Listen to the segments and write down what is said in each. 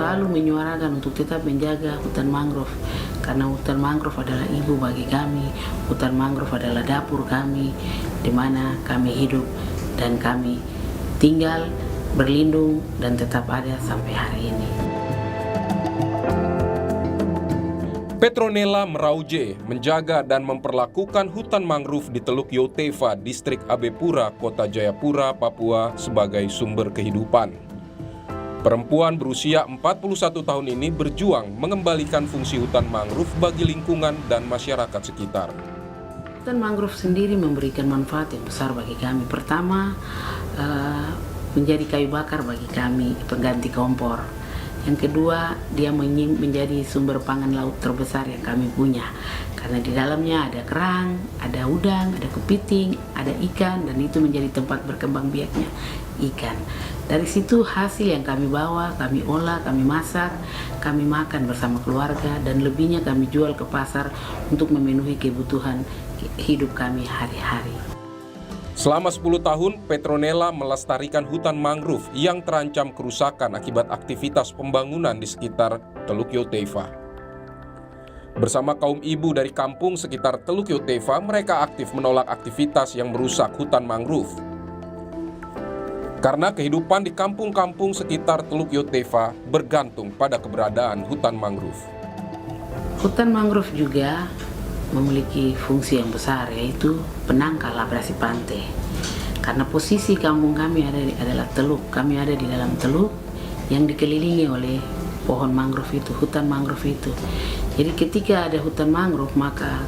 selalu menyuarakan untuk tetap menjaga hutan mangrove, karena hutan mangrove adalah ibu bagi kami, hutan mangrove adalah dapur kami, di mana kami hidup dan kami tinggal, berlindung, dan tetap ada sampai hari ini. Petronella Merauje menjaga dan memperlakukan hutan mangrove di Teluk Yotefa, Distrik Abepura, Kota Jayapura, Papua sebagai sumber kehidupan. Perempuan berusia 41 tahun ini berjuang mengembalikan fungsi hutan mangrove bagi lingkungan dan masyarakat sekitar. Hutan mangrove sendiri memberikan manfaat yang besar bagi kami. Pertama, menjadi kayu bakar bagi kami, pengganti kompor. Yang kedua, dia menjadi sumber pangan laut terbesar yang kami punya. Karena di dalamnya ada kerang, ada udang, ada kepiting, ada ikan, dan itu menjadi tempat berkembang biaknya ikan. Dari situ hasil yang kami bawa, kami olah, kami masak, kami makan bersama keluarga, dan lebihnya kami jual ke pasar untuk memenuhi kebutuhan hidup kami hari-hari. Selama 10 tahun, Petronella melestarikan hutan mangrove yang terancam kerusakan akibat aktivitas pembangunan di sekitar Teluk Yotefa. Bersama kaum ibu dari kampung sekitar Teluk Yotefa, mereka aktif menolak aktivitas yang merusak hutan mangrove. Karena kehidupan di kampung-kampung sekitar Teluk Yotefa bergantung pada keberadaan hutan mangrove. Hutan mangrove juga memiliki fungsi yang besar, yaitu penangkal abrasi pantai. Karena posisi kampung kami adalah teluk, kami ada di dalam teluk yang dikelilingi oleh pohon mangrove itu, hutan mangrove itu. Jadi ketika ada hutan mangrove, maka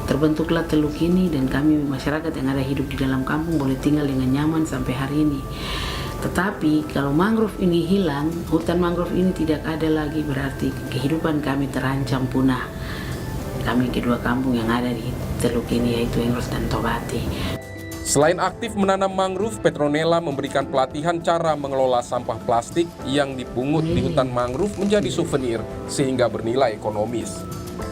terbentuklah teluk ini, dan kami masyarakat yang ada hidup di dalam kampung boleh tinggal dengan nyaman sampai hari ini. Tetapi kalau mangrove ini hilang, hutan mangrove ini tidak ada lagi, berarti kehidupan kami terancam punah. Kami kedua kampung yang ada di teluk ini, yaitu Engros dan Tobati. Selain aktif menanam mangrove, Petronella memberikan pelatihan cara mengelola sampah plastik yang dipungut di hutan mangrove menjadi souvenir sehingga bernilai ekonomis.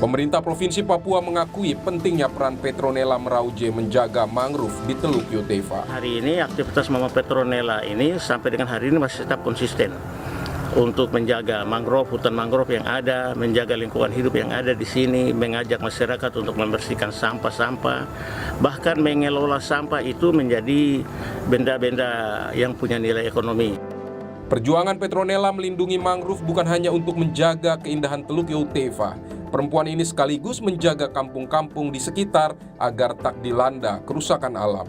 Pemerintah Provinsi Papua mengakui pentingnya peran Petronella Merauje menjaga mangrove di Teluk Yotefa. Hari ini aktivitas Mama Petronella ini sampai dengan hari ini masih tetap konsisten untuk menjaga mangrove, hutan mangrove yang ada, menjaga lingkungan hidup yang ada di sini, mengajak masyarakat untuk membersihkan sampah-sampah, bahkan mengelola sampah itu menjadi benda-benda yang punya nilai ekonomi. Perjuangan Petronella melindungi mangrove bukan hanya untuk menjaga keindahan Teluk Yotefa. Perempuan ini sekaligus menjaga kampung-kampung di sekitar agar tak dilanda kerusakan alam.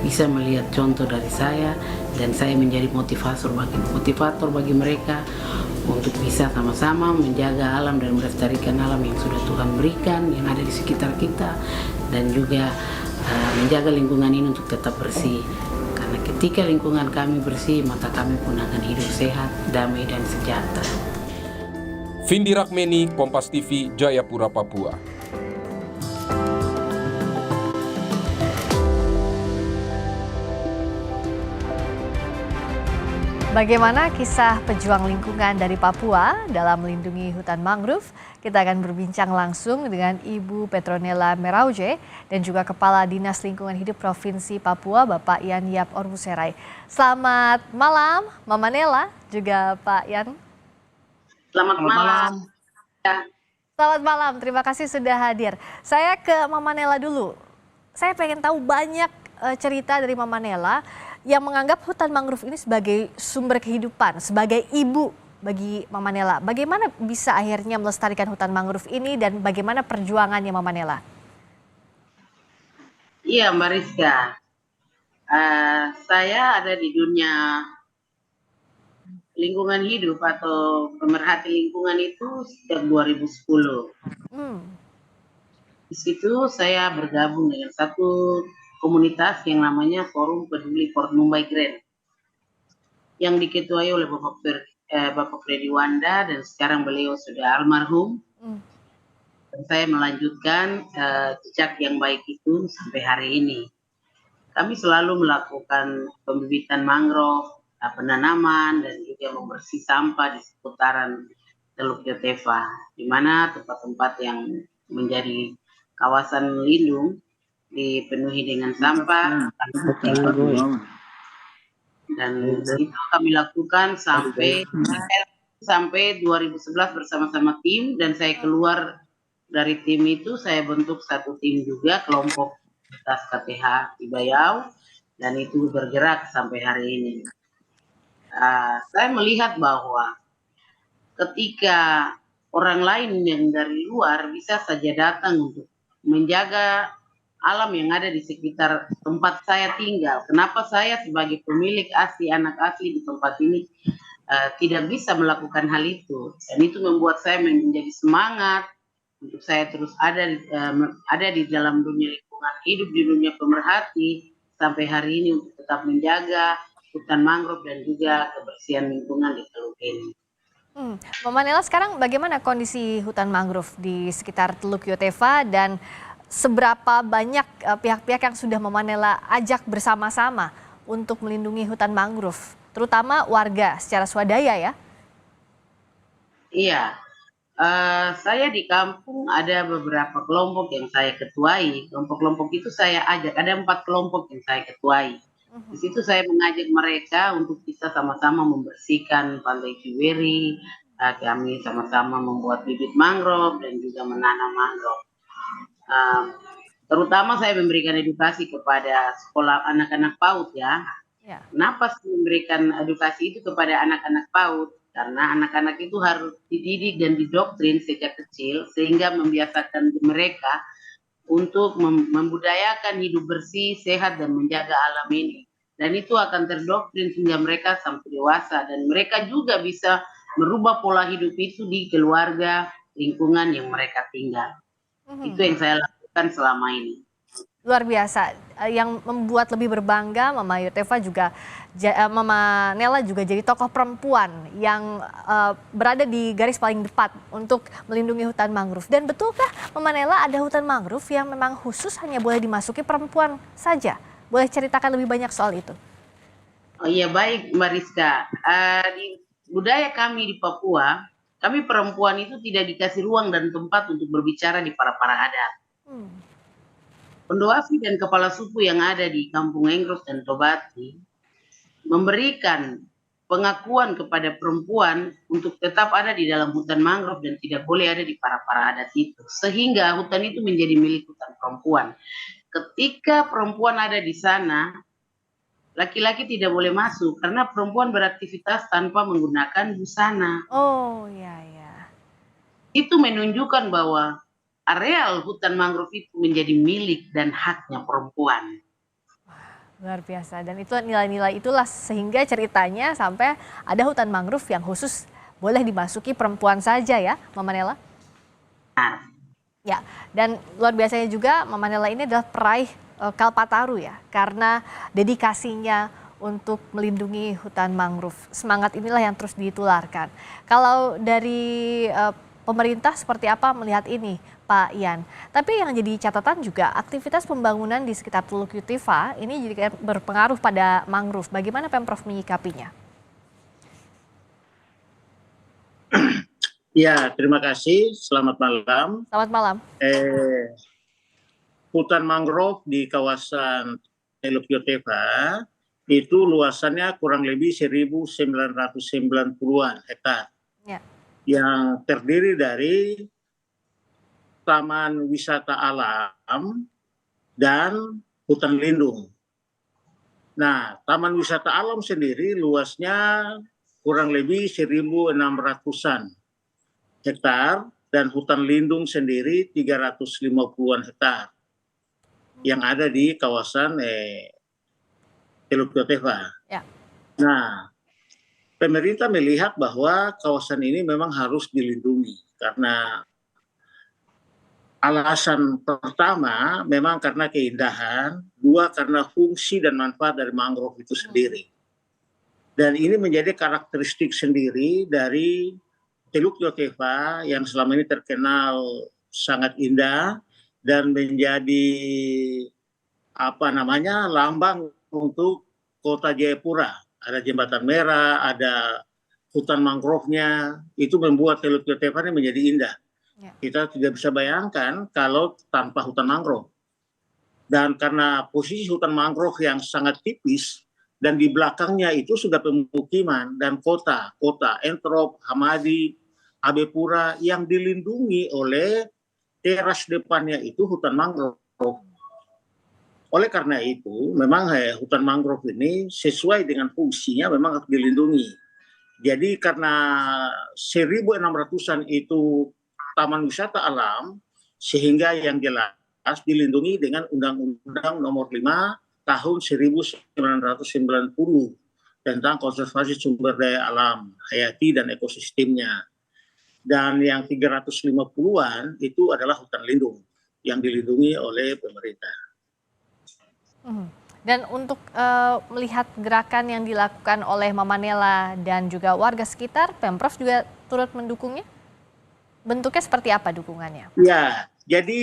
Bisa melihat contoh dari saya, dan saya menjadi motivator bagi mereka untuk bisa sama-sama menjaga alam dan melestarikan alam yang sudah Tuhan berikan yang ada di sekitar kita, dan juga menjaga lingkungan ini untuk tetap bersih. Karena ketika lingkungan kami bersih, maka kami pun akan hidup sehat, damai, dan sejahtera. Vindi Rakmeni, Kompas TV, Jayapura, Papua. Bagaimana kisah pejuang lingkungan dari Papua dalam melindungi hutan mangrove? Kita akan berbincang langsung dengan Ibu Petronella Merauje dan juga Kepala Dinas Lingkungan Hidup Provinsi Papua, Bapak Yan Yap Ormuserai. Selamat malam, Mama Nella, juga Pak Yan. Selamat malam. Selamat malam, terima kasih sudah hadir. Saya ke Mama Nella dulu. Saya pengen tahu banyak cerita dari Mama Nella yang menganggap hutan mangrove ini sebagai sumber kehidupan, sebagai ibu bagi Mama Nella. Bagaimana bisa akhirnya melestarikan hutan mangrove ini dan bagaimana perjuangannya Mama Nella? Iya Mbak Rizka, saya ada di dunia lingkungan hidup atau pemerhati lingkungan itu sejak 2010. Di situ saya bergabung dengan satu komunitas yang namanya Forum Peduli Port Numbai Grand, yang diketuai oleh Bapak Freddy Wanda, dan sekarang beliau sudah almarhum. Dan saya melanjutkan jejak yang baik itu sampai hari ini. Kami selalu melakukan pembibitan mangrove, penanaman, dan juga membersih sampah di seputaran Teluk Yotefa, di mana tempat-tempat yang menjadi kawasan lindung dipenuhi dengan sampah, Dan itu kami lakukan sampai 2011 bersama-sama tim, dan saya keluar dari tim itu, saya bentuk satu tim juga, kelompok atas KTH Ibayau, dan itu bergerak sampai hari ini. Saya melihat bahwa ketika orang lain yang dari luar bisa saja datang untuk menjaga alam yang ada di sekitar tempat saya tinggal, kenapa saya sebagai pemilik asli, anak asli di tempat ini tidak bisa melakukan hal itu? Dan itu membuat saya menjadi semangat untuk saya terus ada di dalam dunia lingkungan hidup, di dunia pemerhati sampai hari ini, untuk tetap menjaga hutan mangrove dan juga kebersihan lingkungan di Teluk ini. Mama Nela, sekarang bagaimana kondisi hutan mangrove di sekitar Teluk Yotefa, dan seberapa banyak pihak-pihak yang sudah Mama Nela ajak bersama-sama untuk melindungi hutan mangrove, terutama warga secara swadaya ya? Iya, saya di kampung ada beberapa kelompok yang saya ketuai. Kelompok-kelompok itu saya ajak, ada 4 kelompok yang saya ketuai. Di situ saya mengajak mereka untuk bisa sama-sama membersihkan Pantai Ciweri, kami sama-sama membuat bibit mangrove dan juga menanam mangrove. Terutama saya memberikan edukasi kepada sekolah anak-anak PAUD ya. Kenapa sih memberikan edukasi itu kepada anak-anak PAUD? Karena anak-anak itu harus dididik dan didoktrin sejak kecil, sehingga membiasakan mereka untuk membudayakan hidup bersih, sehat, dan menjaga alam ini. Dan itu akan terdoktrin hingga mereka sampai dewasa, dan mereka juga bisa merubah pola hidup itu di keluarga, lingkungan yang mereka tinggal. Itu yang saya lakukan selama ini. Luar biasa. Yang membuat lebih berbangga, Mama Yotefa juga, Mama Nela juga jadi tokoh perempuan yang berada di garis paling depan untuk melindungi hutan mangrove. Dan betulkah, Mama Nela, ada hutan mangrove yang memang khusus hanya boleh dimasuki perempuan saja? Boleh ceritakan lebih banyak soal itu? Oh iya, baik Mbak Rizka. Di budaya kami di Papua, kami perempuan itu tidak dikasih ruang dan tempat untuk berbicara di para adat. Pendoafi dan kepala suku yang ada di Kampung Enggros dan Tobati memberikan pengakuan kepada perempuan untuk tetap ada di dalam hutan mangrove dan tidak boleh ada di para adat itu. Sehingga hutan itu menjadi milik hutan perempuan. Ketika perempuan ada di sana, laki-laki tidak boleh masuk karena perempuan beraktivitas tanpa menggunakan busana. Oh ya ya. Itu menunjukkan bahwa areal hutan mangrove itu menjadi milik dan haknya perempuan. Luar biasa, dan itu nilai-nilai itulah sehingga ceritanya sampai ada hutan mangrove yang khusus boleh dimasuki perempuan saja ya, Mama Nela? Ya, dan luar biasanya juga Mama Nela ini adalah peraih Kalpataru ya, karena dedikasinya untuk melindungi hutan mangrove. Semangat inilah yang terus ditularkan. Kalau dari pemerintah seperti apa melihat ini, Pak Ian? Tapi yang jadi catatan juga aktivitas pembangunan di sekitar Teluk Yotefa ini juga berpengaruh pada mangrove. Bagaimana Pemprov menyikapinya? Ya, terima kasih. Selamat malam. Selamat malam. Hutan mangrove di kawasan Teluk Yotefa itu luasannya kurang lebih 1.990-an hektar. Ya. Yang terdiri dari taman wisata alam dan hutan lindung. Nah, taman wisata alam sendiri luasnya kurang lebih 1.600-an hektar dan hutan lindung sendiri 350-an hektar yang ada di kawasan Teluk Yotefa. Ya. Nah, pemerintah melihat bahwa kawasan ini memang harus dilindungi karena alasan pertama memang karena keindahan, dua karena fungsi dan manfaat dari mangrove itu sendiri. Dan ini menjadi karakteristik sendiri dari Teluk Yotefa yang selama ini terkenal sangat indah dan menjadi lambang untuk Kota Jayapura. Ada jembatan merah, ada hutan mangrove-nya, itu membuat Teluk Yotefa ini menjadi indah. Ya. Kita tidak bisa bayangkan kalau tanpa hutan mangrove. Dan karena posisi hutan mangrove yang sangat tipis, Dan di belakangnya itu sudah pemukiman dan kota Entrop, Hamadi, Abepura yang dilindungi oleh teras depannya itu hutan mangrove. Oleh karena itu, memang hutan mangrove ini sesuai dengan fungsinya memang harus dilindungi. Jadi karena 1600-an itu taman wisata alam, sehingga yang jelas dilindungi dengan Undang-Undang Nomor 5 tahun 1990 tentang konservasi sumber daya alam, hayati dan ekosistemnya. Dan yang 350-an itu adalah hutan lindung yang dilindungi oleh pemerintah. Dan untuk melihat gerakan yang dilakukan oleh Mama Nela dan juga warga sekitar, Pemprov juga turut mendukungnya? Bentuknya seperti apa dukungannya? Ya, jadi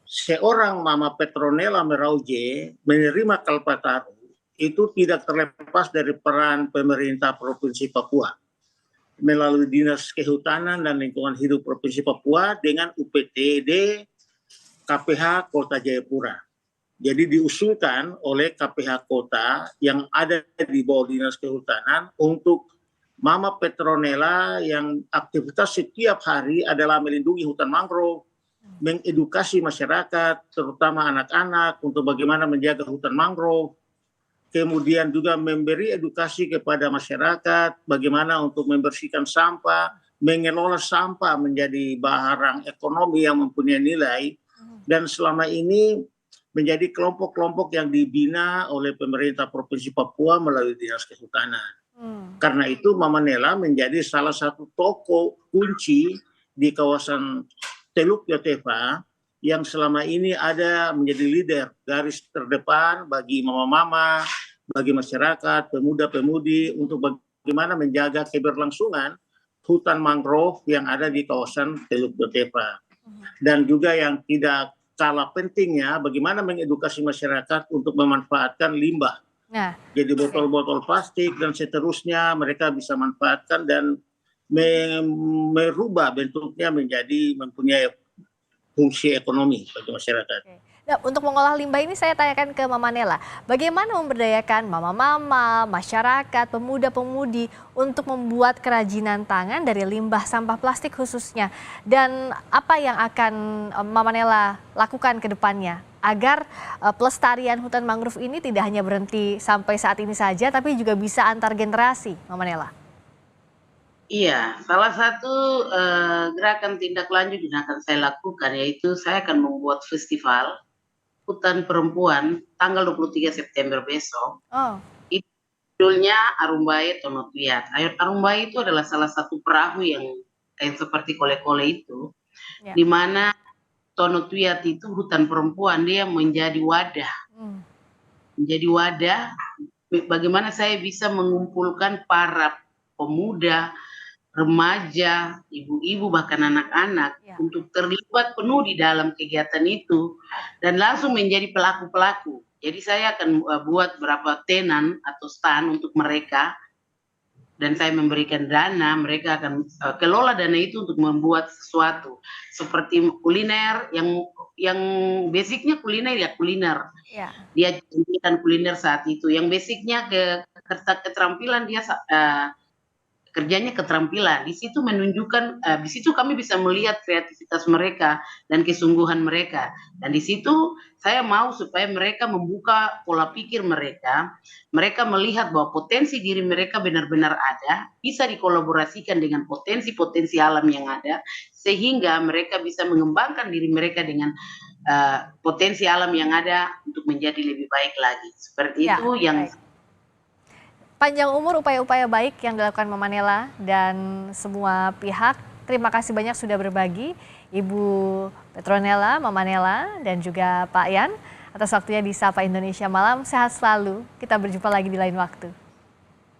seorang Mama Petronella Merauje menerima Kalpataru itu tidak terlepas dari peran pemerintah Provinsi Papua melalui Dinas Kehutanan dan Lingkungan Hidup Provinsi Papua dengan UPTD KPH Kota Jayapura. Jadi diusulkan oleh KPH Kota yang ada di bawah Dinas Kehutanan untuk Mama Petronella yang aktivitas setiap hari adalah melindungi hutan mangrove, mengedukasi masyarakat, terutama anak-anak untuk bagaimana menjaga hutan mangrove, kemudian juga memberi edukasi kepada masyarakat bagaimana untuk membersihkan sampah, mengelola sampah menjadi barang ekonomi yang mempunyai nilai, dan selama ini menjadi kelompok-kelompok yang dibina oleh pemerintah Provinsi Papua melalui Dinas Kehutanan. Karena itu Mama Nela menjadi salah satu tokoh kunci di kawasan Teluk Yotefa yang selama ini ada menjadi leader garis terdepan bagi mama-mama, bagi masyarakat, pemuda-pemudi untuk bagaimana menjaga keberlangsungan hutan mangrove yang ada di kawasan Teluk Yotefa. Dan juga yang tidak kalah pentingnya bagaimana mengedukasi masyarakat untuk memanfaatkan limbah. Nah, jadi botol-botol plastik dan seterusnya mereka bisa manfaatkan dan merubah bentuknya menjadi mempunyai fungsi ekonomi bagi masyarakat. Nah, untuk mengolah limbah ini saya tanyakan ke Mama Nela, bagaimana memberdayakan mama-mama, masyarakat, pemuda-pemudi untuk membuat kerajinan tangan dari limbah sampah plastik khususnya, dan apa yang akan Mama Nela lakukan ke depannya agar pelestarian hutan mangrove ini tidak hanya berhenti sampai saat ini saja, tapi juga bisa antar generasi, Mama Nela? Iya, salah satu gerakan tindak lanjut yang akan saya lakukan yaitu saya akan membuat festival hutan perempuan tanggal 23 September besok. Itu judulnya Arumbai Tonotuyat. Arumbai itu adalah salah satu perahu yang seperti kole-kole itu, di mana Tonotuyat itu hutan perempuan, dia menjadi wadah. Menjadi wadah bagaimana saya bisa mengumpulkan para pemuda, remaja, ibu-ibu, bahkan anak-anak untuk terlibat penuh di dalam kegiatan itu dan langsung menjadi pelaku-pelaku. Jadi saya akan buat beberapa tenan atau stand untuk mereka dan saya memberikan dana, mereka akan kelola dana itu untuk membuat sesuatu seperti kuliner yang basicnya kuliner ya kuliner. Dia jadikan kuliner saat itu. Yang basicnya keterampilan dia kerjanya keterampilan. Di situ menunjukkan, di situ kami bisa melihat kreativitas mereka dan kesungguhan mereka. Dan di situ saya mau supaya mereka membuka pola pikir mereka, mereka melihat bahwa potensi diri mereka benar-benar ada, bisa dikolaborasikan dengan potensi-potensi alam yang ada, sehingga mereka bisa mengembangkan diri mereka dengan potensi alam yang ada untuk menjadi lebih baik lagi. Seperti itu yang panjang umur upaya-upaya baik yang dilakukan Mama Nela dan semua pihak. Terima kasih banyak sudah berbagi Ibu Petronella, Mama Nela, dan juga Pak Yan atas waktunya di Sapa Indonesia Malam. Sehat selalu, kita berjumpa lagi di lain waktu.